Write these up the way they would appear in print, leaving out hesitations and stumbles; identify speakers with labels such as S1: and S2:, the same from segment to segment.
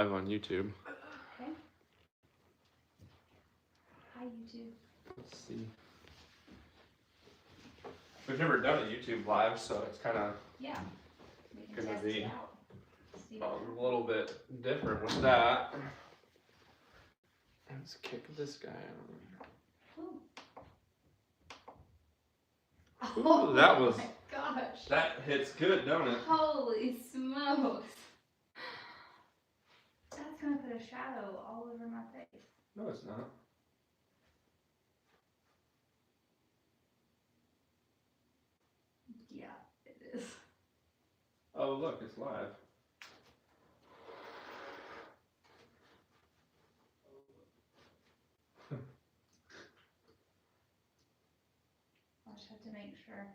S1: Live on YouTube.
S2: Okay. Hi, YouTube.
S1: Let's see. We've never done a YouTube live, so it's kind of
S2: We can
S1: gonna
S2: test
S1: be
S2: it out. See
S1: a
S2: what
S1: little bit different with that. Let's kick this guy out. Ooh, that was.
S2: Oh my gosh.
S1: That hits good, don't it?
S2: Holy smokes. That's gonna put a shadow all over my face.
S1: No, it's not.
S2: Yeah, it is.
S1: Oh, look, it's live.
S2: I'll just have to make sure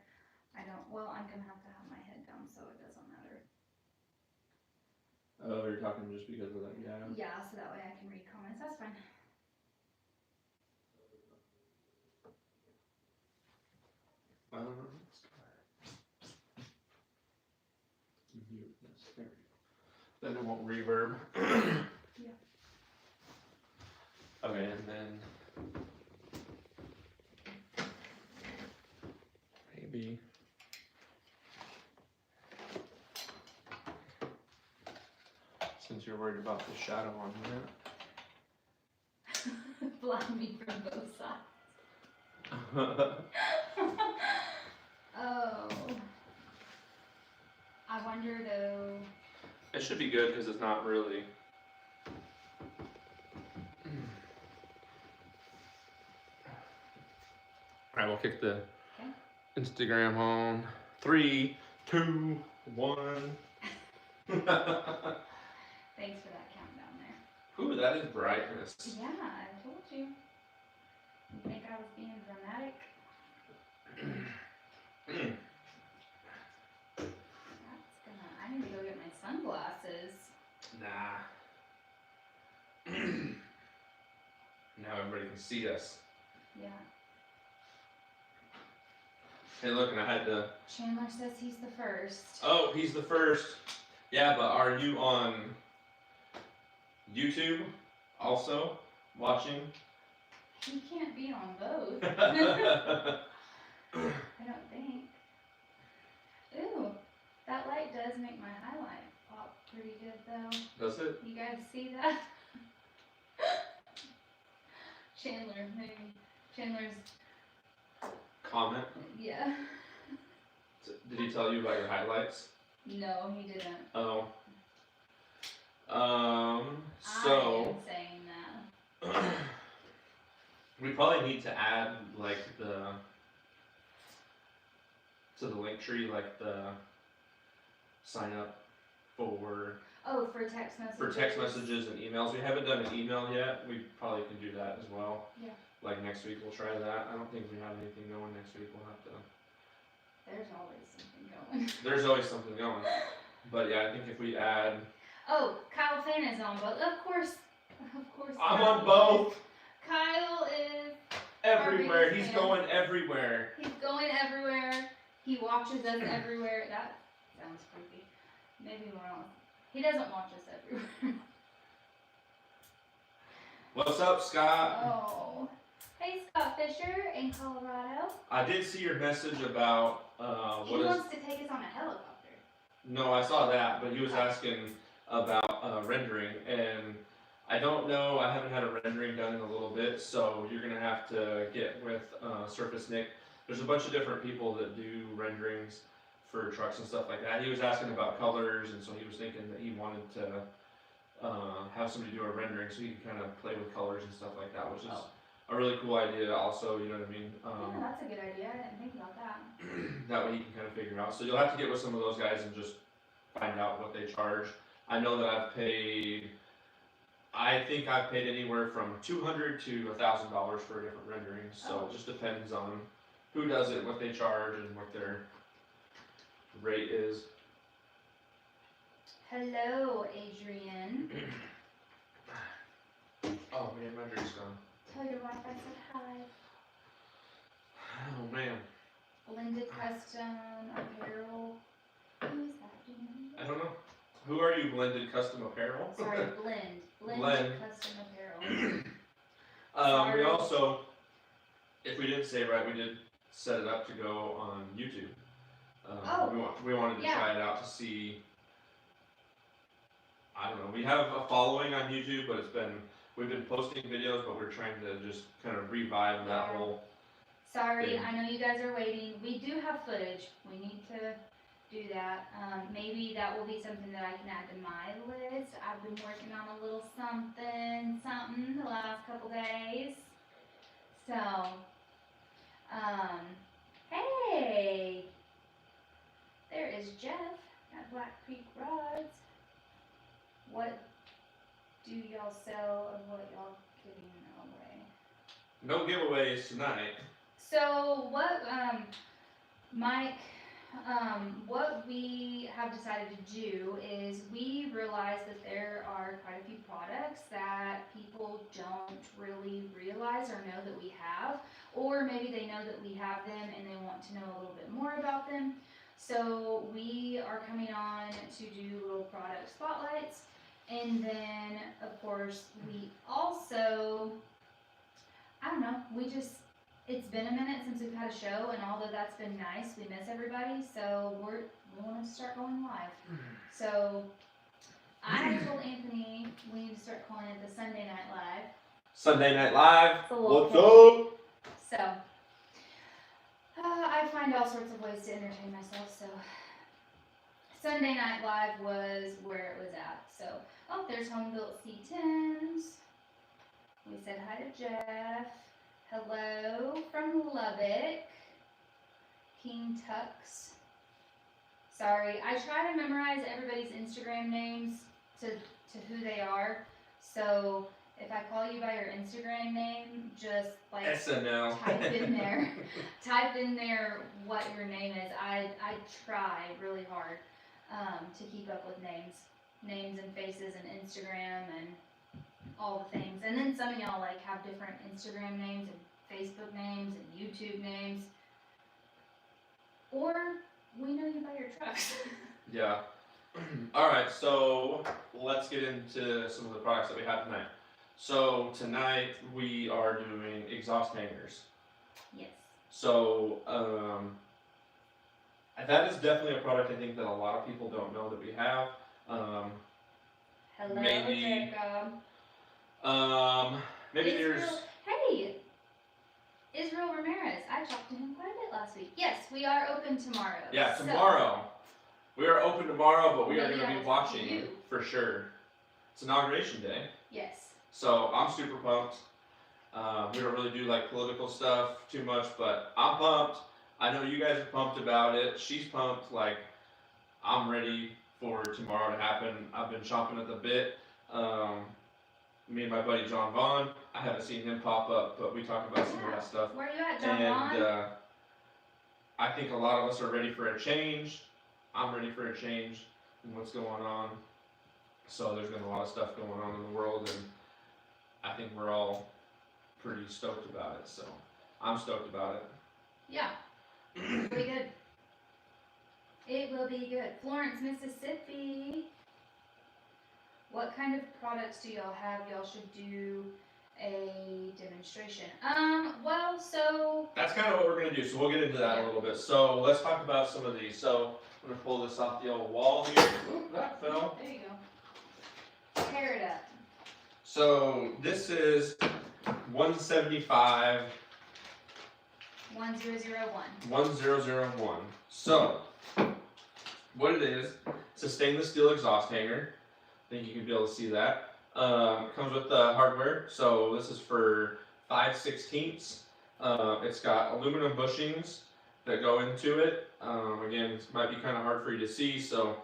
S2: I don't, well, I'm gonna have to have my head down so it doesn't matter.
S1: Oh, you're talking just because of that guy?
S2: Yeah, so that way I can read comments. That's fine.
S1: Then it won't reverb.
S2: Yeah.
S1: Okay, and then maybe since you're worried about the shadow on
S2: Blind me from both sides.
S1: that.
S2: Oh. I wonder though.
S1: It should be good because it's not really. Alright, we'll kick the Instagram on. 3, 2, 1.
S2: Thanks for that countdown there.
S1: Ooh, that is brightness.
S2: Yeah, I told you. You think I was being dramatic? That's gonna, I need to go get my sunglasses.
S1: Nah. Now everybody can see us.
S2: Yeah.
S1: Hey, look, and I had to.
S2: Chandler says he's the first.
S1: Oh, he's the first. Yeah, but are you on YouTube also watching?
S2: He can't be on both. I don't think. Ooh, that light does make my highlight pop pretty good though.
S1: Does it?
S2: You guys see that? Chandler, maybe. Chandler's.
S1: Comment.
S2: Yeah.
S1: Did he tell you about your highlights?
S2: No, he didn't.
S1: Oh. So.
S2: I am saying that.
S1: We probably need to add like to the link tree, like the sign up for.
S2: Oh, for text messages.
S1: For text messages and emails. We haven't done an email yet. We probably can do that as well.
S2: Yeah.
S1: Like next week we'll try that. I don't think we have anything going next week. We'll have to.
S2: There's always something going.
S1: There's always something going. But yeah, I think if we add.
S2: Oh, Kyle Fan is on both. Of course.
S1: I'm
S2: Kyle
S1: on both.
S2: Kyle is
S1: everywhere. He's going everywhere.
S2: He's going everywhere. He watches us everywhere. That sounds creepy. Maybe we're on. He doesn't watch us everywhere.
S1: What's up, Scott?
S2: Oh. Hey, Scott Fisher in Colorado.
S1: I did see your message about
S2: He wants to take us on a helicopter.
S1: No, I saw that, but he was asking about rendering, and I don't know. I haven't had a rendering done in a little bit, so you're gonna have to get with Surface Nick. There's a bunch of different people that do renderings for trucks and stuff like that. He was asking about colors, and so he was thinking that he wanted to have somebody do a rendering so he can kind of play with colors and stuff like that, which is a really cool idea. Also, you know what I mean?
S2: Yeah, that's a good idea. I didn't think about that.
S1: That way he can kind of figure out. So you'll have to get with some of those guys and just find out what they charge. I know that I think I've paid anywhere from $200 to $1,000 for different renderings. So it just depends on who does it, what they charge, and what their rate is.
S2: Hello, Adrian.
S1: Oh man, my drink's gone.
S2: Tell your wife I said hi.
S1: Oh man.
S2: Blended Custom Apparel. Who is that? Do you know?
S1: I don't know. Who are you, Blended Custom Apparel?
S2: Sorry, Blend.
S1: Blend.
S2: Custom Apparel.
S1: We
S2: Sorry.
S1: also, if we didn't say it right, we did set it up to go on YouTube. We wanted to try it out to see. I don't know. We have a following on YouTube, but we've been posting videos, but we're trying to just kind of revive that whole.
S2: Sorry,
S1: thing.
S2: I know you guys are waiting. We do have footage. We need to do that. Maybe that will be something that I can add to my list. I've been working on a little something the last couple days. So, hey, there is Jeff at Black Creek Rods. What do y'all sell and what y'all giving away?
S1: No giveaways tonight.
S2: So what, Mike, what we have decided to do is we realize that there are quite a few products that people don't really realize or know that we have, or maybe they know that we have them and they want to know a little bit more about them. So we are coming on to do little product spotlights, and then of course we also, I don't know, it's been a minute since we've had a show, and although that's been nice, we miss everybody, so we want to start going live. So I told Anthony we need to start calling it the Sunday Night Live.
S1: Sunday Night Live.
S2: It's a little
S1: What's
S2: catchy.
S1: up?
S2: So I find all sorts of ways to entertain myself. So Sunday Night Live was where it was at. So there's Home Built C10s. We said hi to Jeff. Hello from Lubbock. King Tux. Sorry, I try to memorize everybody's Instagram names to who they are. So if I call you by your Instagram name, just like
S1: SNL.
S2: type in there what your name is. I try really hard to keep up with names and faces and Instagram and all the things. And then some of y'all like have different Instagram names and Facebook names and YouTube names. Or we know you by your trucks.
S1: Yeah. Alright, so let's get into some of the products that we have tonight. So tonight we are doing exhaust hangers.
S2: Yes.
S1: So that is definitely a product I think that a lot of people don't know that we have.
S2: Hello,
S1: maybe,
S2: Jacob.
S1: Maybe
S2: Israel,
S1: there's.
S2: Hey, Israel Ramirez. I talked to him quite a bit last week. Yes, we are open tomorrow.
S1: Yeah, tomorrow. We are open tomorrow, but we are
S2: Maybe
S1: going
S2: I
S1: to be
S2: will talk to
S1: watching
S2: you.
S1: for sure. It's Inauguration Day.
S2: Yes.
S1: So I'm super pumped. We don't really do like political stuff too much, but I'm pumped. I know you guys are pumped about it. She's pumped. Like, I'm ready for tomorrow to happen. I've been chomping at the bit. Me and my buddy John Vaughn, I haven't seen him pop up, but we talk about some of that stuff.
S2: Where are you at, John Vaughn?
S1: And I think a lot of us are ready for a change. I'm ready for a change in what's going on. So there's been a lot of stuff going on in the world, and I think we're all pretty stoked about it. So I'm stoked about it.
S2: Yeah. Really good. It will be good. Florence, Mississippi. What kind of products do y'all have? Y'all should do a demonstration. Well, so
S1: That's kind of what we're gonna do. So we'll get into that a little bit. So let's talk about some of these. So I'm gonna pull this off the old wall here. Oop, that fell.
S2: there you go. Tear it up.
S1: So this is 175.
S2: 1001.
S1: 1001. So, what it is, it's a stainless steel exhaust hanger. I think you can be able to see that. Comes with the hardware. So this is for 5/16. It's got aluminum bushings that go into it. Again, it might be kind of hard for you to see, so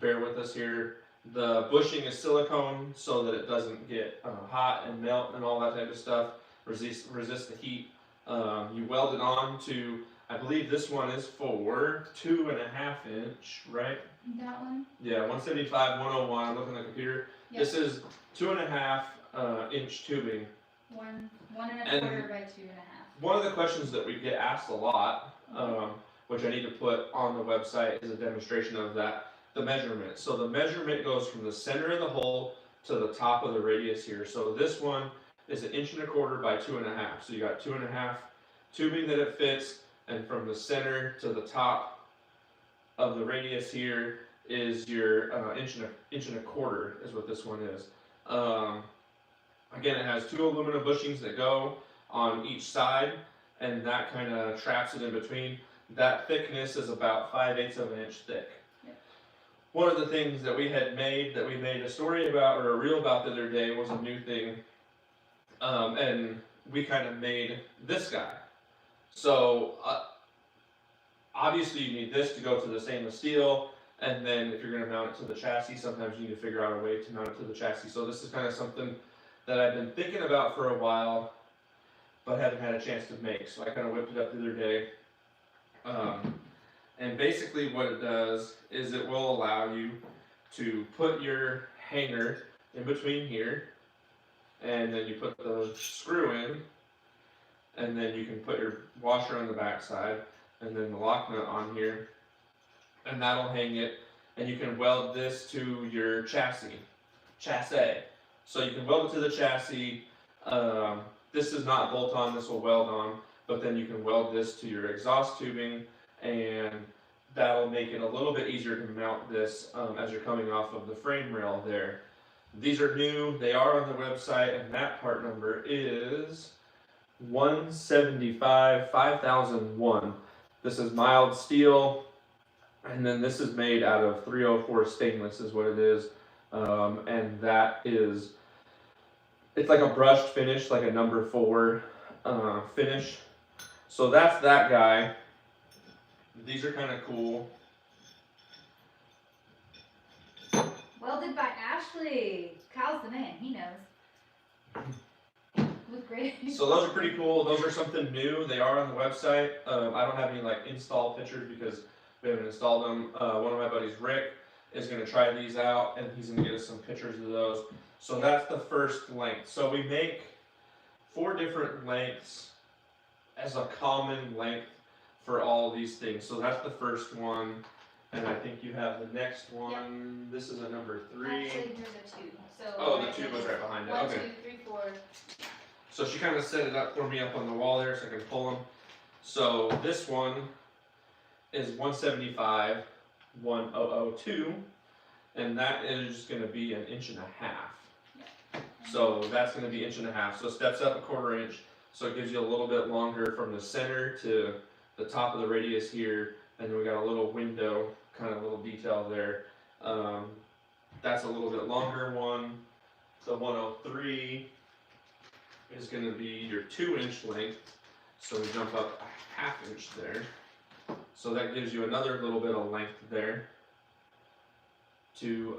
S1: bear with us here. The bushing is silicone so that it doesn't get hot and melt and all that type of stuff. Resist the heat. You weld it on to, I believe this one is for 2.5 inch, right?
S2: That one?
S1: Yeah, 175, 101. I'm looking at the computer.
S2: Yep.
S1: This is 2.5 inch tubing.
S2: One and a quarter by 2.5.
S1: One of the questions that we get asked a lot, which I need to put on the website, is a demonstration of that. the measurement. So the measurement goes from the center of the hole to the top of the radius here. So this one is 1.25 inches by 2.5. So you got 2.5 tubing that it fits, and from the center to the top of the radius here is your 1.25 inches is what this one is. Again, it has 2 aluminum bushings that go on each side, and that kind of traps it in between. That thickness is about 5/8 of an inch thick.
S2: Yep.
S1: One of the things that we made a story about, or a reel about the other day, was a new thing, and we kind of made this guy. So obviously you need this to go to the stainless steel, and then if you're going to mount it to the chassis, sometimes you need to figure out a way to mount it to the chassis. So this is kind of something that I've been thinking about for a while, but haven't had a chance to make. So I kind of whipped it up the other day. And basically what it does is it will allow you to put your hanger in between here, and then you put the screw in, and then you can put your washer on the back side, and then the lock nut on here, and that'll hang it, and you can weld this to your chassis. So you can weld it to the chassis. This does not bolt on, this will weld on, but then you can weld this to your exhaust tubing, and that'll make it a little bit easier to mount this as you're coming off of the frame rail there. These are new, they are on the website, and that part number is 175-5001. This is mild steel, and then this is made out of 304 stainless is what it is, and that is, it's like a brushed finish, like a number 4 finish. So that's that guy. These are kind of cool.
S2: Welded by Ashley. Kyle's the man, he knows. Look great.
S1: So those are pretty cool. Those are something new. They are on the website. I don't have any like install pictures because we haven't installed them. One of my buddies, Rick, is going to try these out, and he's going to get us some pictures of those. So that's the first length. So we make 4 different lengths as a common length for all these things. So that's the first one, and I think you have the next one. Yep. This is a number 3.
S2: Actually, here's a 2. So
S1: oh, the 2 was right behind it.
S2: 1,
S1: Okay.
S2: 2, 3, 4.
S1: So she kind of set it up for me up on the wall there so I can pull them. So this one is 175-1002, and that is going to be 1.5 inches. So that's going to be 1.5 inches. So it steps up 1/4 inch. So it gives you a little bit longer from the center to the top of the radius here, and then we got a little window, kind of little detail there. That's a little bit longer one. The 103 is going to be your 2-inch length. So we jump up 1/2 inch there. So that gives you another little bit of length there. To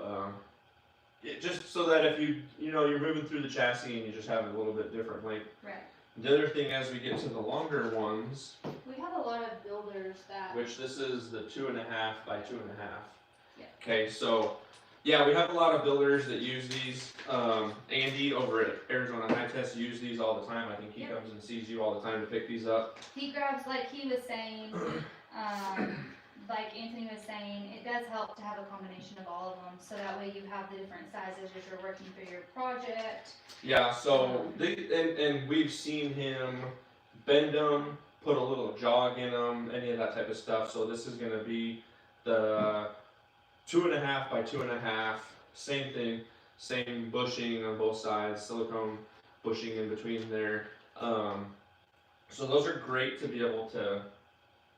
S1: just so that if you're moving through the chassis and you just have a little bit different length.
S2: Right.
S1: The other thing, as we get to the longer ones,
S2: We have a lot of builders that.
S1: which this is the 2.5 by 2.5.
S2: Yeah.
S1: Okay, so yeah, we have a lot of builders that use these. Andy over at Arizona High Test use these all the time. I think he comes and sees you all the time to pick these up.
S2: He grabs, like he was saying, like Anthony was saying, it does help to have a combination of all of them, so that way you have the different sizes as you're working through your project.
S1: Yeah, so and we've seen him bend them, put a little jog in them, any of that type of stuff. So this is going to be the 2.5 by 2.5, same thing, same bushing on both sides, silicone bushing in between there. So those are great to be able to,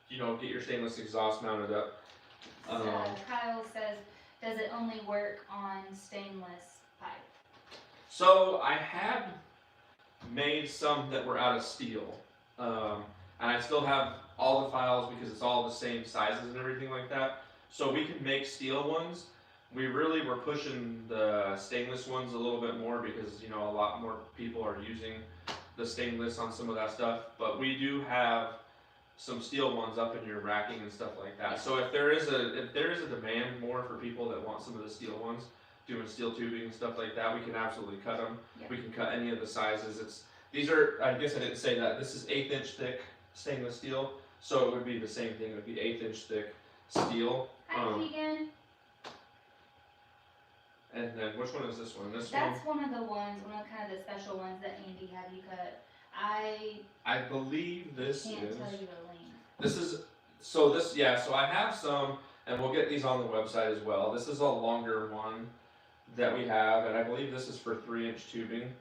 S1: get your stainless exhaust mounted up.
S2: Kyle says, does it only work on stainless pipe?
S1: So I had made some that were out of steel, and I still have all the files because it's all the same sizes and everything like that. So we can make steel ones. We really were pushing the stainless ones a little bit more because a lot more people are using the stainless on some of that stuff. But we do have some steel ones up in your racking and stuff like that. So if there is a demand more for people that want some of the steel ones, doing steel tubing and stuff like that, we can absolutely cut them.
S2: Yep.
S1: We can cut any of the sizes. These are, I guess I didn't say that, this is 1/8 inch thick stainless steel, so it would be the same thing. It would be 1/8 inch thick steel.
S2: Hi, Keegan.
S1: And then which one is this one? This
S2: That's one of the ones, one of kind of the special ones that Andy had you cut.
S1: I believe this
S2: can't
S1: is.
S2: tell you the length.
S1: This is so this yeah. So I have some, and we'll get these on the website as well. This is a longer one that we have, and I believe this is for 3-inch tubing.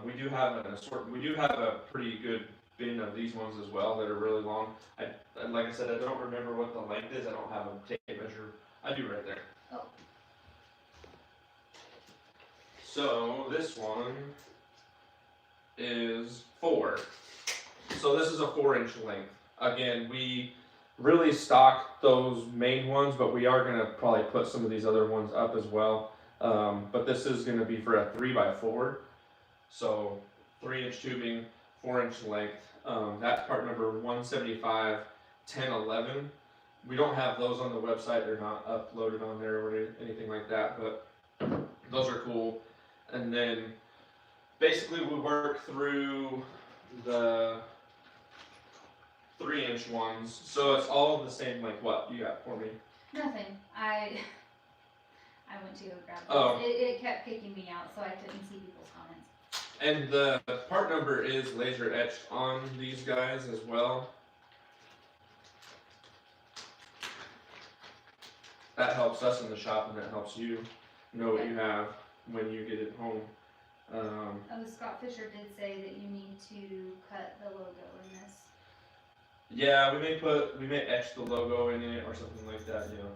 S1: We do have We do have a pretty good bin of these ones as well that are really long. And like I said, I don't remember what the length is. I don't have a tape measure. I do right there.
S2: Oh.
S1: So this one is 4. So this is a 4-inch length. Again, we really stock those main ones, but we are gonna probably put some of these other ones up as well. But this is gonna be for a 3x4. So 3-inch tubing, 4-inch length. That's part number 175, 10, 11. We don't have those on the website. They're not uploaded on there or anything like that, but those are cool. And then basically we work through the 3-inch ones. So it's all the same, like what you got for me?
S2: Nothing. I went to go grab this.
S1: Oh.
S2: It kept kicking me out, so I couldn't see people's comments.
S1: And the part number is laser etched on these guys as well. That helps us in the shop, and that helps you know what you have when you get it home.
S2: Scott Fisher did say that you need to cut the logo in this.
S1: Yeah, we may etch the logo in it or something like that, yeah.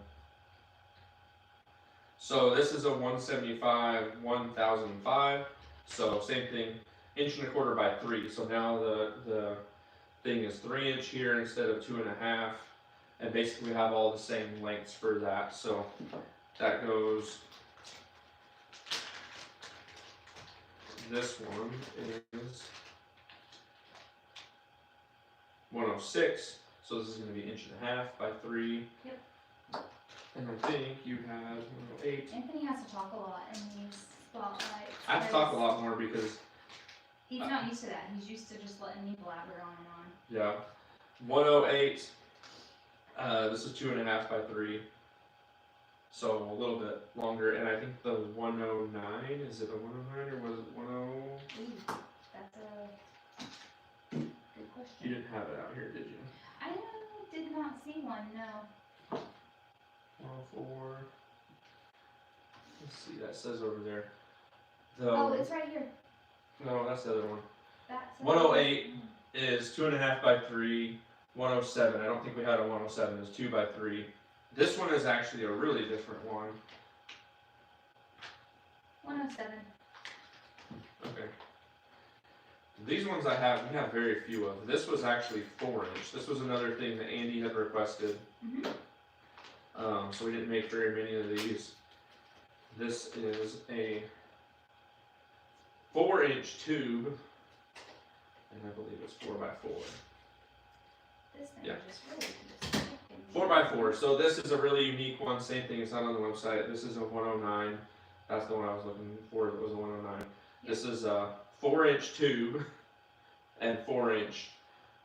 S1: So this is a 175, 1005. So same thing, 1.25 by 3. So now the thing is 3-inch here instead of 2.5, and basically we have all the same lengths for that. So that goes. This one is 106. So this is going to be 1.5 by 3.
S2: Yep.
S1: And I think you have 108.
S2: Anthony has to talk a lot in these spotlights.
S1: I have to talk a lot more because
S2: he's not used to that. He's used to just letting me blabber on and on.
S1: yeah, 108. This is 2.5 by 3. So a little bit longer, and I think the 109, is it a 109 or was it 10?
S2: Ooh, that's a good question.
S1: You didn't have it out here, did you?
S2: I did not see one, no.
S1: 104. Let's see, that says over there.
S2: Oh, it's right here.
S1: No, that's the other one.
S2: That's
S1: 108 is 2.5 by 3. 107, I don't think we had a 107, it's 2 by 3. This one is actually a really different one.
S2: 107.
S1: Okay. These ones we have very few of. This was actually 4-inch. This was another thing that Andy had requested. So we didn't make very many of these. This is a 4-inch tube, and I believe it's 4x4.
S2: This thing
S1: Yeah.
S2: just really just
S1: 4x4. So this is a really unique one. Same thing. It's not on the website. This is a 109. That's the one I was looking for. It was a 109.
S2: Yeah.
S1: This is a 4-inch tube and 4-inch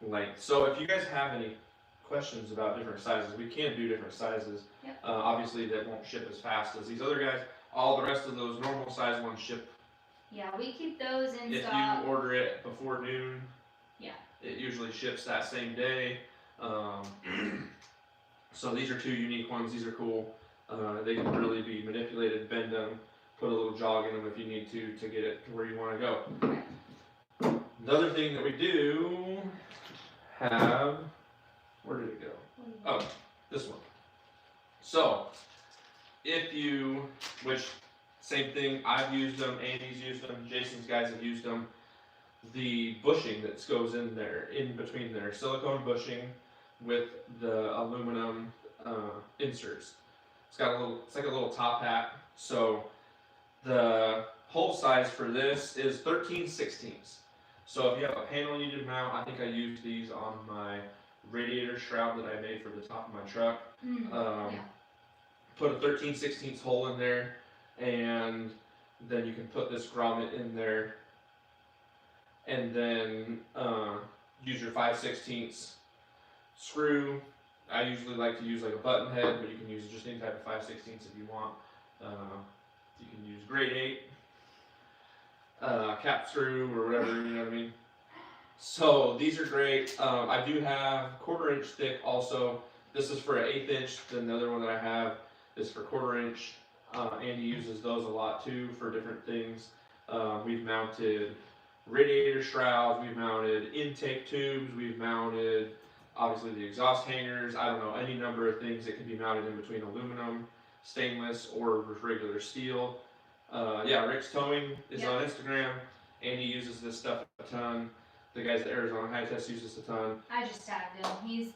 S1: length. So if you guys have any questions about different sizes, we can do different sizes.
S2: Yep.
S1: Obviously, that won't ship as fast as these other guys. All the rest of those normal size ones ship.
S2: Yeah, we keep those in
S1: If
S2: stock.
S1: you order it before noon,
S2: Yeah.
S1: it usually ships that same day. So these are 2 unique ones. These are cool. They can really be manipulated, bend them, put a little jog in them if you need to get it to where you want to go. Another thing that we do have, where did it go? Oh, this one. So, which same thing, I've used them, Andy's used them, Jason's guys have used them. The bushing that goes in there, in between there, silicone bushing with the aluminum inserts. It's like a little top hat. So the hole size for this is 13/16. So if you have a panel you need to mount, I think I used these on my radiator shroud that I made for the top of my truck.
S2: Yeah.
S1: Put a 13/16 hole in there, and then you can put this grommet in there, and then use your 5/16 screw. I usually like to use like a button head, but you can use just any type of 5/16 if you want. You can use grade 8, cap screw or whatever, you know what I mean? So these are great. I do have 1/4 inch thick also. This is for an 1/8 inch. Then the other one that I have is for 1/4 inch. Andy uses those a lot too for different things. We've mounted radiator shrouds, we've mounted intake tubes, we've mounted obviously the exhaust hangers. I don't know, any number of things that can be mounted in between aluminum, stainless, or regular steel. Yeah, Rick's Towing is on Instagram. Andy uses this stuff a ton. The guys at Arizona High Test use this a ton.
S2: I just tagged him.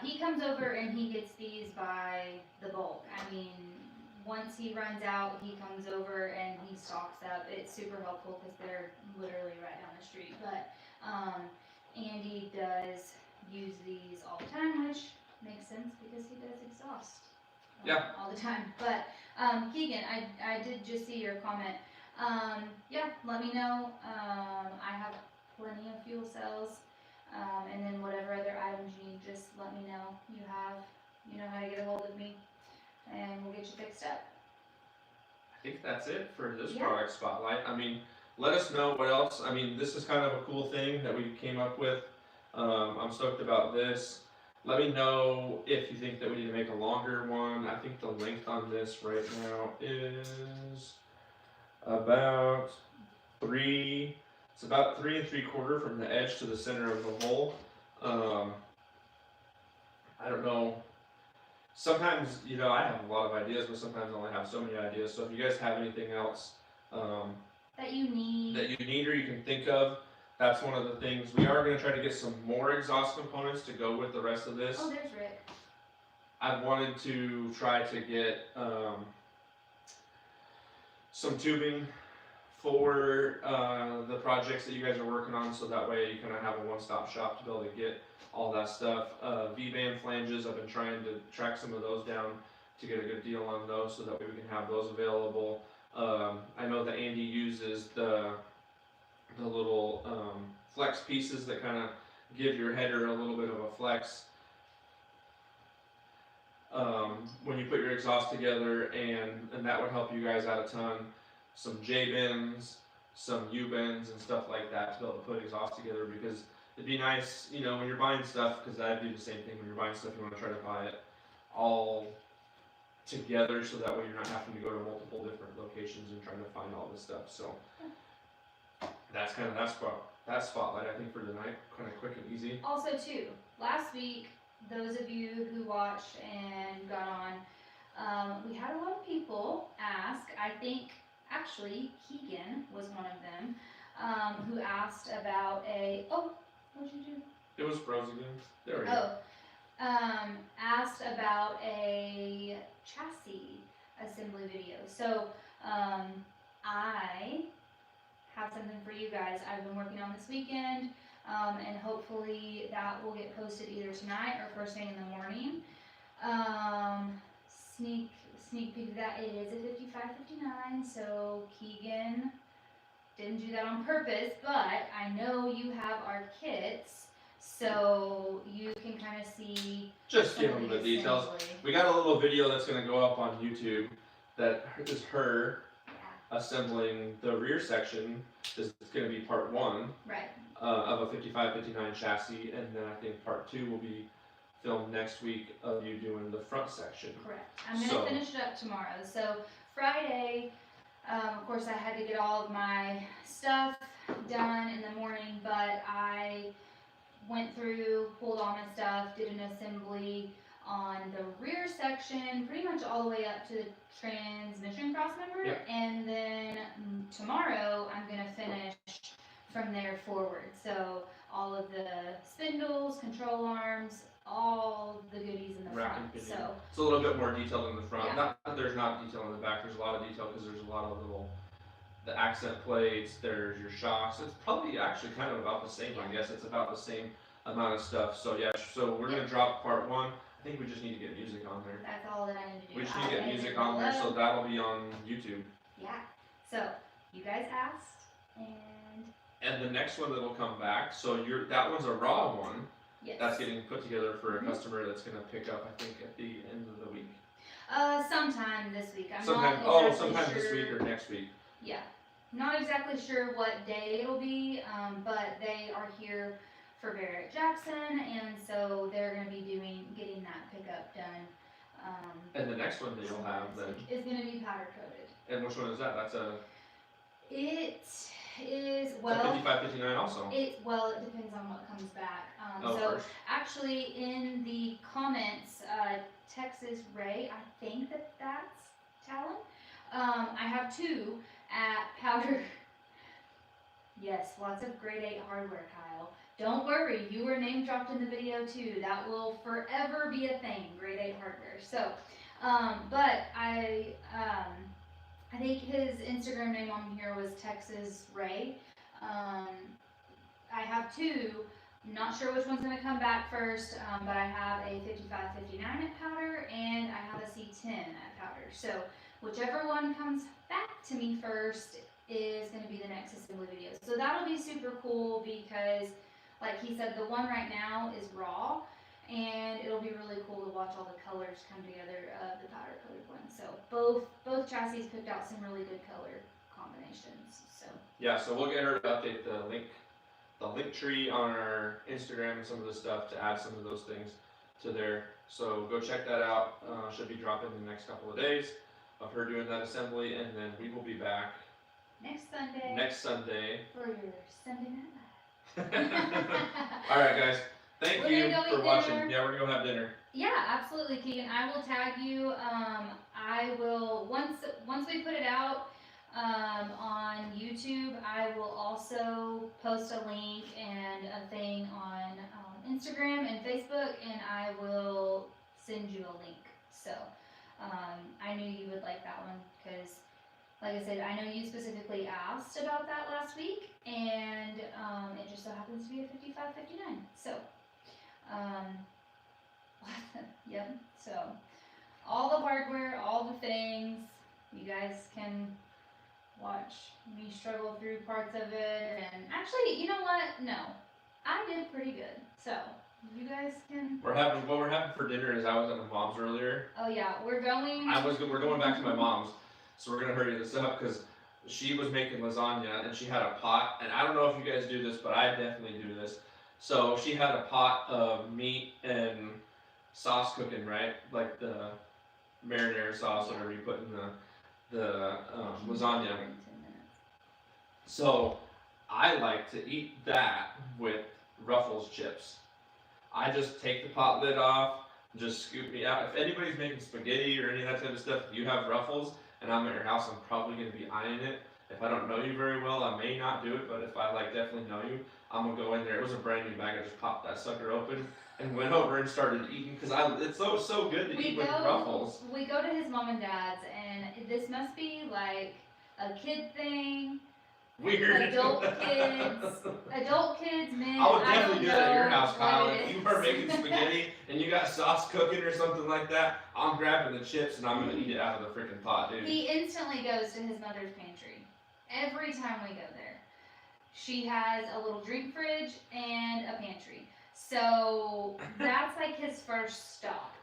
S2: He comes over and he gets these by the bulk. I mean, once he runs out, he comes over and he stocks up. It's super helpful because they're literally right down the street. But Andy does use these all the time, which makes sense because he does exhaust all the time. But Keegan, I did just see your comment. Let me know. I have plenty of fuel cells. And then whatever other items you need, just let me know. You know how to get a hold of me, and we'll get you fixed up.
S1: I think that's it for this product spotlight. I mean, let us know what else. I mean, this is kind of a cool thing that we came up with. I'm stoked about this. Let me know if you think that we need to make a longer one. I think the length on this right now is about 3. It's about 3 3/4 from the edge to the center of the hole. I don't know. Sometimes, I have a lot of ideas, but sometimes I only have so many ideas. So if you guys have anything else
S2: that you need
S1: or you can think of, that's one of the things. We are going to try to get some more exhaust components to go with the rest of this.
S2: Oh, there's Rick.
S1: I wanted to try to get some tubing for the projects that you guys are working on, so that way you kind of have a one-stop shop to be able to get all that stuff. V-band flanges, I've been trying to track some of those down to get a good deal on those, so that way we can have those available. I know that Andy uses the little flex pieces that kind of give your header a little bit of a flex when you put your exhaust together, and that would help you guys out a ton. Some J-bends, some U-bends and stuff like that to be able to put exhaust together, because it'd be nice, when you're buying stuff, because I do the same thing, when you're buying stuff you want to try to buy it all together, so that way you're not having to go to multiple different locations and trying to find all this stuff. So that's kind of that spotlight, I think, for tonight, kind of quick and easy.
S2: Also too, last week, those of you who watched and got on, we had a lot of people ask, I think actually Keegan was one of them, who asked about what'd you do?
S1: It was froze again. There we go.
S2: Asked about a chassis assembly video. So I have something for you guys I've been working on this weekend, and hopefully that will get posted either tonight or first thing in the morning. Sneak peek of that, it is a 5559, so Keegan didn't do that on purpose, but I know you have our kits, so you can kind of see.
S1: Just give them the details. We got a little video that's going to go up on YouTube that is her assembling the rear section. This is going to be part 1 of a 5559 chassis, and then I think part 2 will be filmed next week of you doing the front section.
S2: Correct. I'm going to finish it up tomorrow. So Friday, of course I had to get all of my stuff done in the morning, but I went through, pulled all my stuff, did an assembly on the rear section, pretty much all the way up to the transmission crossmember, and then tomorrow I'm going to finish from there forward. So all of the spindles, control arms, all the goodies in the front. So
S1: it's a little bit more detailed in the front. Not that there's not detail in the back. There's a lot of detail because there's a lot of the accent plates. There's your shocks. It's probably actually kind of about the same. I guess it's about the same amount of stuff. So so we're gonna drop part 1. I think we just need to get music on there.
S2: That's all that I need to do.
S1: We just need to get music on there, so that'll be on YouTube.
S2: Yeah. So you guys asked,
S1: and the next one that'll come back. So that one's a raw one.
S2: Yes.
S1: That's getting put together for a customer that's going to pick up, I think, at the end of the week.
S2: Sometime this week. I'm
S1: Sometime,
S2: not exactly
S1: sometime
S2: sure.
S1: this week or next week.
S2: Yeah, not exactly sure what day it'll be, but they are here for Barrett Jackson, and so they're gonna be getting that pickup done.
S1: And the next one that you'll have then,
S2: is gonna be powder coated.
S1: and which one is that? That's a,
S2: It is,
S1: it's a
S2: well,
S1: 55, 59 also.
S2: it depends on what comes back.
S1: Oh,
S2: So
S1: first.
S2: actually in the comments, Texas Ray, I think that's Talon. I have two at powder. Yes, lots of grade 8 hardware, Kyle. Don't worry, you were name dropped in the video too. That will forever be a thing, grade 8 hardware. So, but I think his Instagram name on here was Texas Ray. I have two. Not sure which one's gonna come back first, but I have a 55-59 at powder and I have a C10 at powder. So whichever one comes back to me first is gonna be the next assembly video. So that'll be super cool because, like he said, the one right now is raw, and it'll be really cool to watch all the colors come together of the powder coated one. So both chassis picked out some really good color combinations. So
S1: Yeah, so we'll get her to update the link tree on our Instagram and some of the stuff to add some of those things to there. So go check that out. Should be dropping in the next couple of days of her doing that assembly, and then we will be back
S2: next Sunday for your Sunday night live.
S1: All right, guys. Thank
S2: We're
S1: you
S2: gonna go
S1: for
S2: eat
S1: watching.
S2: dinner.
S1: Yeah, we're gonna have dinner.
S2: Yeah, absolutely, Keegan. I will tag you. I will once we put it out on YouTube. I will also post a link and a thing on Instagram and Facebook, and I will send you a link. So I knew you would like that one because, like I said, I know you specifically asked about that last week, and it just so happens to be a 55-59. So. Yep, so all the hardware, all the things, you guys can watch me struggle through parts of it, and actually, you know what, no, I did pretty good, so you guys can.
S1: What we're having for dinner is I was at my mom's earlier.
S2: Oh yeah, we're going
S1: back to my mom's, so we're gonna hurry this up because she was making lasagna and she had a pot, and I don't know if you guys do this, but I definitely do this. So she had a pot of meat and sauce cooking, right? Like the marinara sauce, whatever you put in the lasagna. So I like to eat that with Ruffles chips. I just take the pot lid off, just scoop me out. If anybody's making spaghetti or any of that type of stuff, if you have Ruffles and I'm at your house, I'm probably gonna be eyeing it. If I don't know you very well, I may not do it, but if I definitely know you, I'm gonna go in there. It was a brand new bag. I just popped that sucker open and went over and started eating because it's so good to eat with Ruffles.
S2: We go to his mom and dad's, and this must be like a kid thing.
S1: Weird.
S2: Adult kids, men.
S1: I would definitely do that at your house, Kyle.
S2: If
S1: If you are making spaghetti and you got sauce cooking or something like that, I'm grabbing the chips and I'm gonna eat it out of the freaking pot, dude.
S2: He instantly goes to his mother's pantry every time we go there. She has a little drink fridge and a pantry, so that's like his first stop.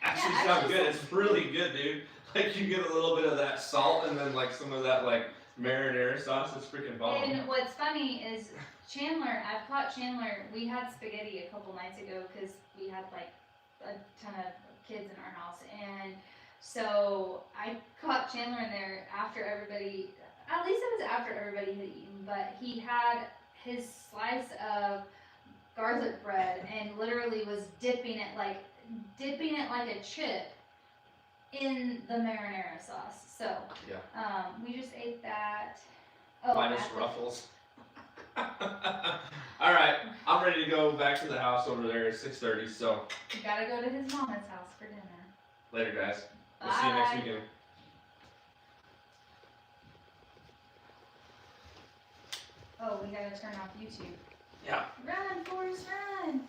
S1: Actually sounds good. It's really good, dude. Like you get a little bit of that salt and then like some of that like marinara sauce. It's freaking bomb.
S2: And what's funny is I've caught Chandler. We had spaghetti a couple nights ago because we had like a ton of kids in our house, and so I caught Chandler in there after everybody. At least it was after everybody had eaten, but he had his slice of garlic bread and literally was dipping it like a chip in the marinara sauce. So
S1: yeah.
S2: We just ate that.
S1: Minus Ruffles. All right, I'm ready to go back to the house over there at 6:30. So
S2: we gotta go to his mama's house for dinner.
S1: Later, guys.
S2: Bye.
S1: We'll see you next weekend.
S2: Oh, we gotta turn off YouTube.
S1: Yeah.
S2: Run, Forrest, run!